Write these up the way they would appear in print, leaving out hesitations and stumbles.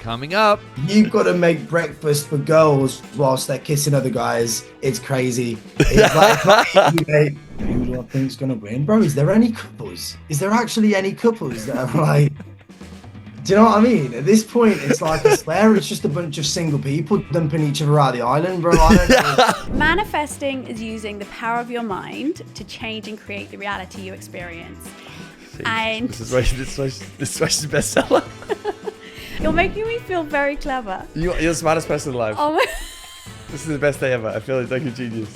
Coming up. You've got to make breakfast for girls whilst they're kissing other guys. It's crazy. It's like, mate, who do I think's gonna win, bro? Is there any couples? Is there actually any couples that are like? Do you know what I mean? At this point, it's like, I swear, it's just a bunch of single people dumping each other out of the island, bro. I don't know. Manifesting is using the power of your mind to change and create the reality you experience. And this is Roxie's bestseller. You're making me feel very clever. You're the smartest person alive. Oh my. This is the best day ever. I feel like a genius.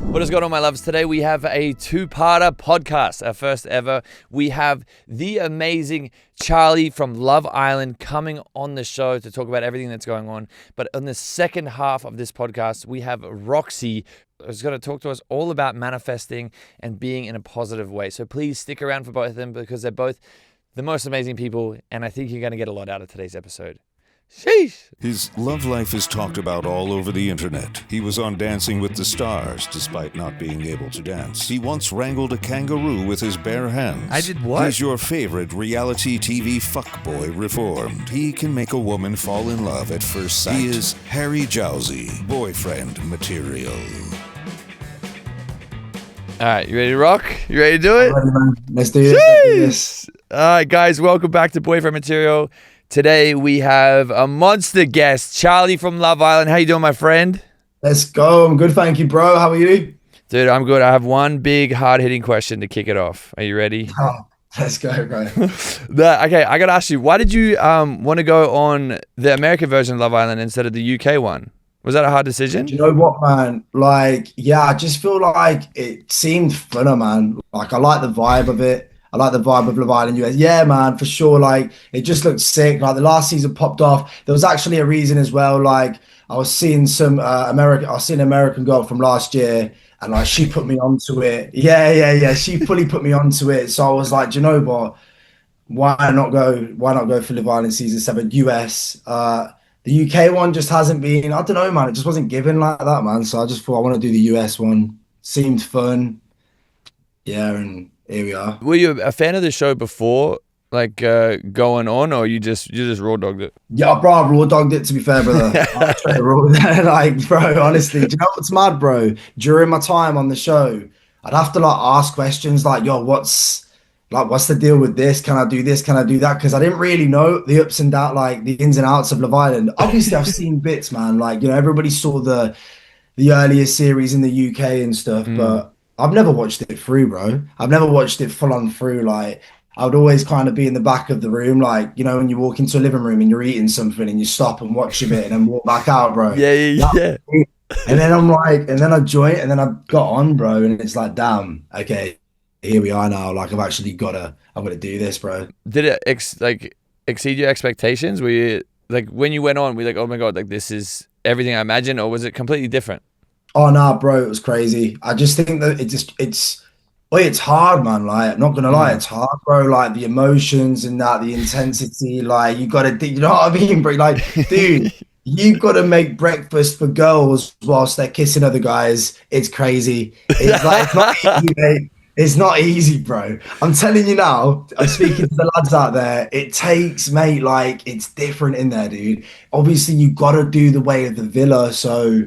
What is going on, my loves? Today we have a two-parter podcast, our first ever. We have the amazing Charlie from Love Island coming on the show to talk about everything that's going on. But on the second half of this podcast, we have Roxie, who's going to talk to us all about manifesting and being in a positive way. So please stick around for both of them because they're both the most amazing people, and I think you're going to get a lot out of today's episode. Sheesh. His love life is talked about all over the internet. He was on Dancing with the Stars despite not being able to dance. He once wrangled a kangaroo with his bare hands. I did what? He's your favorite reality TV fuckboy reformed. He can make a woman fall in love at first sight. He is Harry Jowsey, boyfriend material. All right, you ready to rock? You ready to do it? Ready, man. Let's do this. All right, guys, welcome back to Boyfriend Material. Today we have a monster guest, Charlie from Love Island. How you doing, my friend? Let's go. I'm good, thank you, bro. How are you? Dude, I'm good. I have one big, hard-hitting question to kick it off. Are you ready? Oh, let's go, bro. Okay, I got to ask you, why did you want to go on the American version of Love Island instead of the UK one? Was that a hard decision? Do you know what, man? Like, yeah, I just feel like it seemed funner, man. Like, I like the vibe of it. I like the vibe of Love Island US. Yeah, man, for sure. Like, it just looked sick. Like, the last season popped off. There was actually a reason as well. Like, I was seeing some an American girl from last year, and like, she put me onto it. Yeah. She fully put me onto it. So I was like, do you know what? Why not go for Love Island season 7 US? The UK one just hasn't been. I don't know, man. It just wasn't given like that, man. So I just thought I want to do the US one. Seemed fun. Yeah, and here we are. Were you a fan of the show before, like going on, or you just raw dogged it? Yeah, bro, I raw dogged it, to be fair, brother. Like, bro, honestly, do you know what's mad, bro? During my time on the show, I'd have to like ask questions like, yo, what's the deal with this? Can I do this? Can I do that? Because I didn't really know the ups and downs, like the ins and outs of Love Island. Obviously, I've seen bits, man. Like, you know, everybody saw the earlier series in the UK and stuff, but I've never watched it through, bro. I've never watched it full on through. Like, I would always kind of be in the back of the room, like, you know, when you walk into a living room and you're eating something and you stop and watch a bit and then walk back out, bro. Yeah. And then I'm like, and then I joined and then I got on, bro. And it's like, damn, okay, here we are now. Like, I'm gonna do this, bro. Did it exceed your expectations? Were you like, when you went on, were you like, oh my God, like this is everything I imagined, or was it completely different? Oh no, bro, it was crazy. I just think that it's hard, man. Like, I'm not gonna lie, it's hard, bro. Like the emotions and that, the intensity, like you know what I mean, bro? Like, dude, you've got to make breakfast for girls whilst they're kissing other guys. It's crazy. It's like, it's not easy, mate. It's not easy, bro. I'm telling you now, I'm speaking to the lads out there. It takes, mate, like, it's different in there, dude. Obviously, you got to do the way of the villa, so,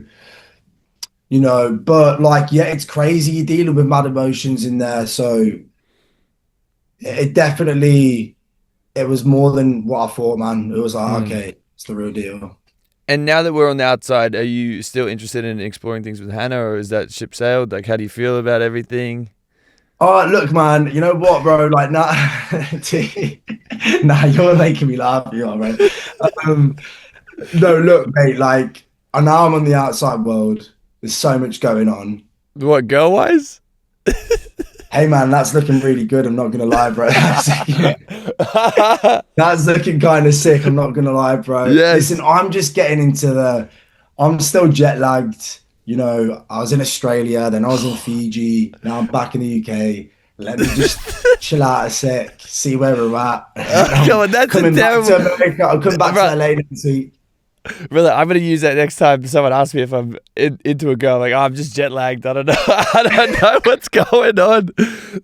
you know, but like, yeah, it's crazy. You're dealing with mad emotions in there. So it was more than what I thought, man. It was like, okay, it's the real deal. And now that we're on the outside, are you still interested in exploring things with Hannah, or is that ship sailed? Like, how do you feel about everything? Oh, look, man, you know what, bro? Like, nah, you're making me laugh, you are, right? No, look, mate, like, now I'm on the outside world. There's so much going on. What, girl-wise? Hey, man, that's looking really good. I'm not going to lie, bro. That's looking kind of sick. I'm not going to lie, bro. Yes. Listen, I'm just getting I'm still jet lagged. You know, I was in Australia, then I was in Fiji. Now I'm back in the UK. Let me just chill out a sec, see where we're at. Come on, that's a terrible... I'll come back to LA next week. Brother, I'm going to use that next time someone asks me if I'm into a girl. Like, oh, I'm just jet lagged. I don't know. I don't know what's going on.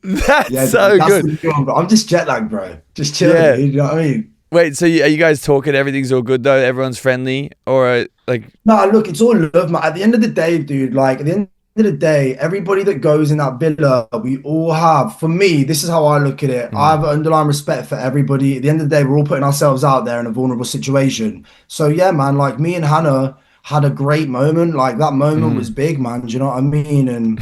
That's so good. I'm just jet lagged, bro. Just chill, dude. You know what I mean? Wait, so are you guys talking? Everything's all good though. Everyone's friendly, or like? No, look, it's all love, man. At the end of the day, dude, like at the end of the day, everybody that goes in that villa, we all have. For me, this is how I look at it. I have an underlying respect for everybody. At the end of the day, we're all putting ourselves out there in a vulnerable situation. So yeah, man, like me and Hannah had a great moment. Like that moment was big, man. Do you know what I mean? And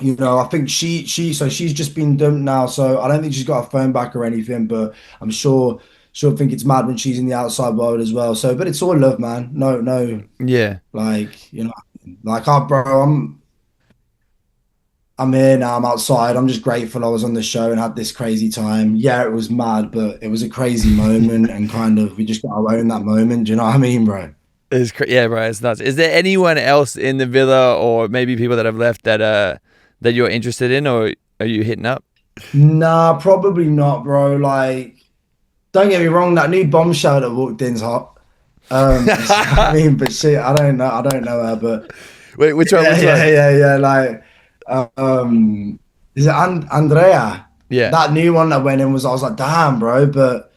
you know, I think so she's just been dumped now. So I don't think she's got her phone back or anything, but I'm sure she'll think it's mad when she's in the outside world as well. So, but it's all love, man. No, Yeah. like, you know, like, oh, bro, I'm here now. I'm outside. I'm just grateful I was on the show and had this crazy time. Yeah, it was mad, but it was a crazy moment, and kind of we just got to own that moment. Do you know what I mean, bro? Yeah, bro. It's nuts. Is there anyone else in the villa, or maybe people that have left that you're interested in, or are you hitting up? Nah, probably not, bro. Like, don't get me wrong, that new bombshell that walked in's hot. I mean, but shit, I don't know her, but Wait, which one? yeah. Like, is it Andrea? Yeah. That new one that went in I was like, damn, bro. But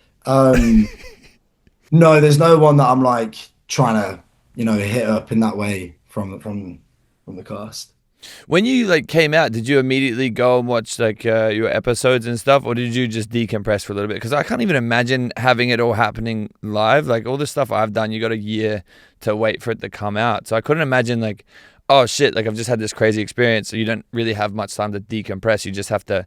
no, there's no one that I'm like trying to, you know, hit up in that way from the cast. When you like came out, did you immediately go and watch like your episodes and stuff, or did you just decompress for a little bit? Because I can't even imagine having it all happening live. Like all the stuff I've done, you got a year to wait for it to come out. So I couldn't imagine like, oh shit, like I've just had this crazy experience. So you don't really have much time to decompress. You just have to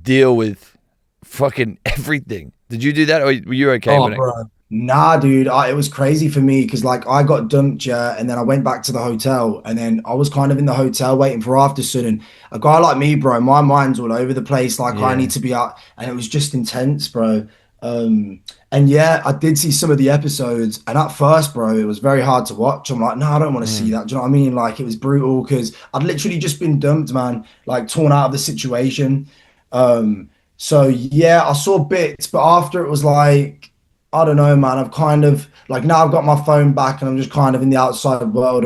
deal with fucking everything. Did you do that, or were you okay with it? Bro. Nah, dude, it was crazy for me because like I got dumped, yeah, and then I went back to the hotel, and then I was kind of in the hotel waiting for aftersun. And a guy like me, bro, my mind's all over the place. Like I need to be out, and it was just intense, bro. And yeah, I did see some of the episodes, and at first, bro, it was very hard to watch. I'm like, no, I don't want to see that. Do you know what I mean? Like it was brutal because I'd literally just been dumped, man, like torn out of the situation. So yeah, I saw bits, but after it was like, I don't know, man. I've kind of like now I've got my phone back and I'm just kind of in the outside world.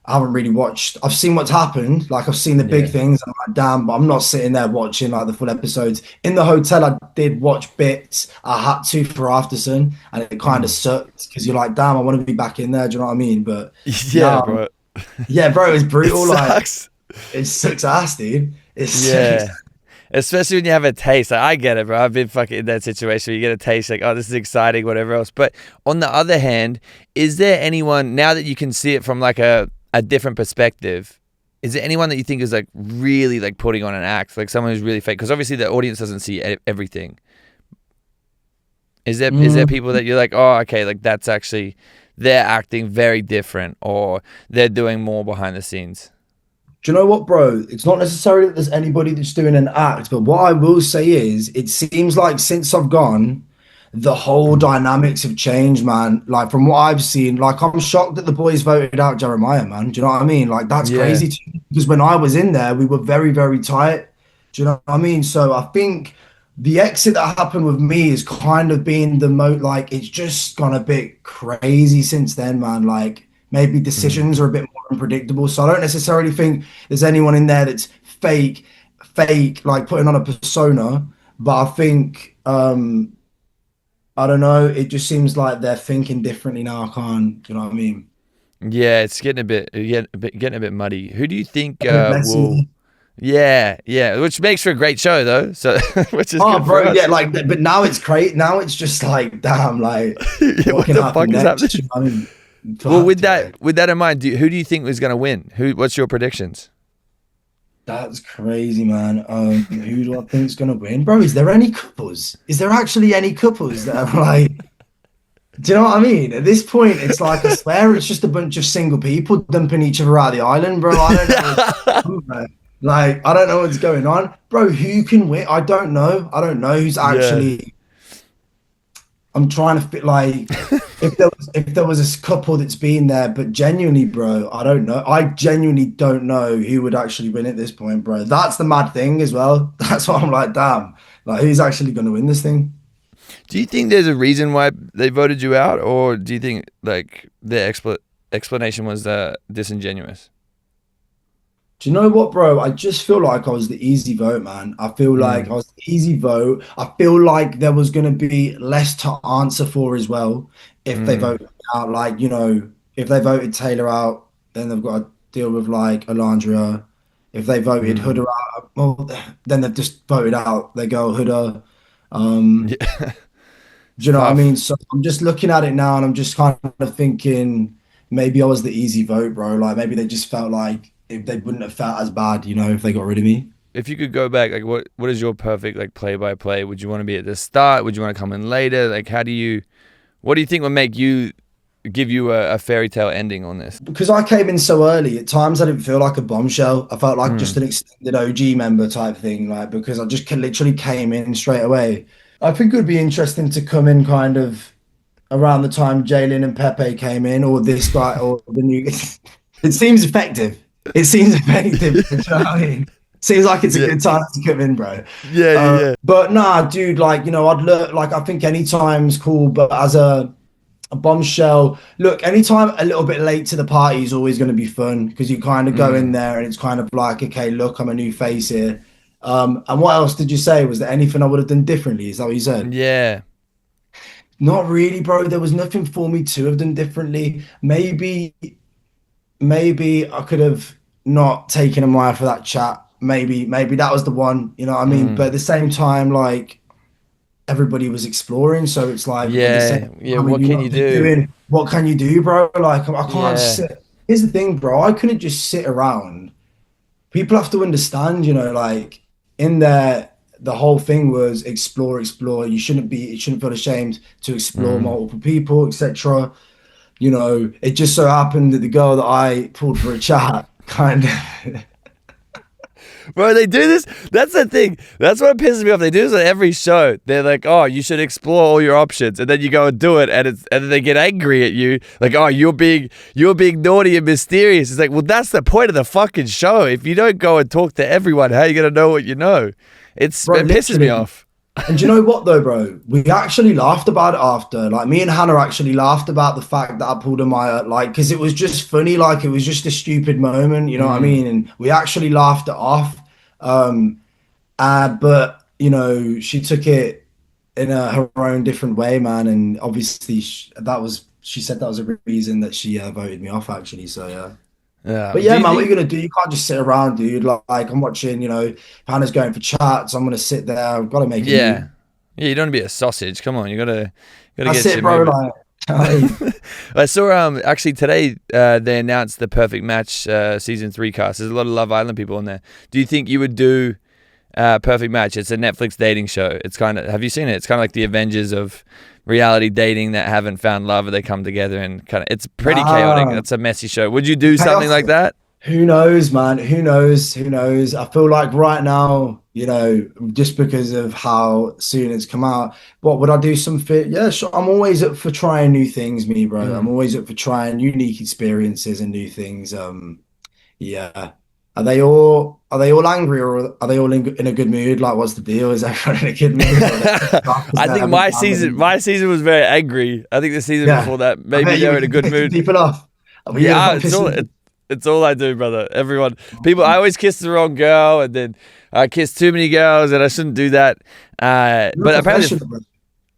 I haven't really watched. I've seen what's happened. Like I've seen the big things. I'm like, damn, but I'm not sitting there watching like the full episodes. In the hotel, I did watch bits. I had to for aftersun, and it kind of sucked because you're like, damn, I want to be back in there. Do you know what I mean? But yeah, bro. Yeah, bro, it's brutal. It sucks. Like it sucks ass, dude. It's Especially when you have a taste. Like, I get it, bro. I've been fucking in that situation where you get a taste like, oh, this is exciting, whatever else. But on the other hand, is there anyone, now that you can see it from like a different perspective, is there anyone that you think is like really like putting on an act? Like someone who's really fake? Because obviously the audience doesn't see everything. Is there people that you're like, oh, okay, like that's actually, they're acting very different, or they're doing more behind the scenes? Do you know what, bro? It's not necessarily that there's anybody that's doing an act, but what I will say is it seems like since I've gone, the whole dynamics have changed, man. Like from what I've seen, like I'm shocked that the boys voted out Jeremiah, man. Do you know what I mean? Like that's crazy to me, because when I was in there, we were very, very tight. Do you know what I mean? So I think the exit that happened with me is kind of being like it's just gone a bit crazy since then, man. Like maybe decisions are a bit more unpredictable. So I don't necessarily think there's anyone in there that's fake, like putting on a persona. But I think, I don't know, it just seems like they're thinking differently now. Do you know what I mean? Yeah, it's getting a bit muddy. Who do you think will? Yeah, which makes for a great show though. So, which is good for us. Yeah, like, but now it's great. Now it's just like, damn, like, what the fuck is happening? I mean, well, with that in mind, who do you think is going to win? What's your predictions? That's crazy, man. Who do I think is going to win, bro? Is there any couples? Is there actually any couples that are like? Do you know what I mean? At this point, it's like, I swear, it's just a bunch of single people dumping each other out of the island, bro. I don't know. Like, I don't know what's going on, bro. Who can win? I don't know who's actually. Yeah. I'm trying to fit like if there was a couple that's been there, but genuinely, bro, I don't know. I genuinely don't know who would actually win at this point, bro. That's the mad thing as well. That's why I'm like, damn, like who's actually going to win this thing? Do you think there's a reason why they voted you out, or do you think like their explanation was disingenuous? Do you know what, bro? I just feel like I was the easy vote, man. I feel like I was the easy vote. I feel like there was going to be less to answer for as well if they Mm. voted out. Like, if they voted Taylor out, then they've got to deal with like Alandria. If they voted Mm. Huda out, well, then they've just voted out their girl Huda. Um, Yeah. do It's you know what I mean? tough. So I'm just looking at it now and I'm just kind of thinking maybe I was the easy vote, bro. Like maybe they just felt like if they wouldn't have felt as bad, if they got rid of me. If you could go back, like what is your perfect like play by play? Would you want to be at the start? Would you want to come in later? Like what do you think would make you give you a fairy tale ending on this? Because I came in so early, at times I didn't feel like a bombshell. I felt like just Mm. an extended OG member type thing, like because I just literally came in straight away. I think it would be interesting to come in kind of around the time Jalen and Pepe came in, or this guy, or the new. It seems effective. It seems effective. Do you know what I mean? Seems like it's a Yeah. good time to come in, bro. Yeah, yeah, yeah. But nah, dude, like, I'd look like I think any time's cool, but as a bombshell, look, anytime a little bit late to the party is always going to be fun because you kind of go in Mm. there and it's kind of like, okay, look, I'm a new face here. And what else did you say? Was there anything I would have done differently? Is that what you said? Yeah. Not really, bro. There was nothing for me to have done differently. Maybe I could have not taken a mile for that chat. Maybe that was the one, you know what I mean? But Mm. at the same time, like everybody was exploring, so it's like at the same Yeah. Yeah. time, are What you can not you just do? doing what can you do, bro? Like I can't just Yeah. sit. Here's the thing, bro. I couldn't just sit around. People have to understand, like in there, the whole thing was explore, explore. You shouldn't feel ashamed to explore Mm. multiple people, etc. It just so happened that the girl that I pulled for a chat kind of Bro, they do this. That's the thing. That's what pisses me off. They do this on every show. They're like, "Oh, you should explore all your options," and then you go and do it, and then they get angry at you, like, "Oh, you're being naughty and mysterious." It's like, well, that's the point of the fucking show. If you don't go and talk to everyone, how are you gonna know what you know? It bro, pisses me literally. off. And do you know what though, bro? We actually laughed about it after. Like me and Hannah actually laughed about the fact that I pulled a Maya, like, because it was just funny, like it was just a stupid moment, you know what I Mm. mean? And we actually laughed it off. Um, but she took it in her own different way, man. And obviously, she said that was a reason that she voted me off, actually. So yeah. Yeah. But Do yeah, you man, what are think? you gonna do? You can't just sit around, dude. Like I'm watching, Hannah's going for chats. I'm gonna sit there. I've got to make a move. Yeah. Yeah. You don't want to be a sausage. Come on, you gotta That's get it, shit bro. moving. Like, Charlie. I saw actually today they announced the Perfect Match season 3 cast. There's a lot of Love Island people on there. Do you think you would do Perfect Match? It's a Netflix dating show. It's kind of, have you seen it? It's kind of like the Avengers of reality dating that haven't found love, and they come together and kind of, it's pretty chaotic. Ah, It's a messy show. Would you do something like chaotic. that? Who knows, man? Who knows? Who knows? I feel like right now, just because of how soon it's come out, what would I do? Something? Yeah, sure. I'm always up for trying new things, me, bro. I'm Mm. always up for trying unique experiences and new things. Yeah. Are they all angry or are they all in a good mood? Like, what's the deal? Is everyone in a good mood? Or are they pissed off 'cause I they're think having my season, family? my season was very angry. I think the season Yeah. before that, I maybe bet they you were were in a good pissing mood. people off. Were you the Yeah, one pissing? it's all I do, brother. Everyone, people. I always kiss the wrong girl, and then I kiss too many girls, and I shouldn't do that. You're a But apparently, professional, bro.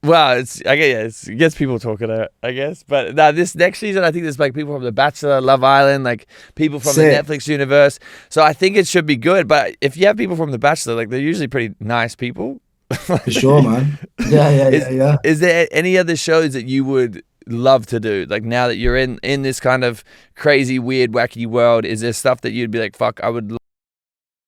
well, it gets people talking, I guess. But now this next season, I think there's like people from The Bachelor, Love Island, like people from the Sick. Netflix universe. So I think it should be good. But if you have people from The Bachelor, like they're usually pretty nice people. For sure, man. Yeah, yeah, Is yeah, yeah. is there any other shows that you would love to do? Like now that you're in this kind of crazy, weird, wacky world, is there stuff that you'd be like, fuck, I would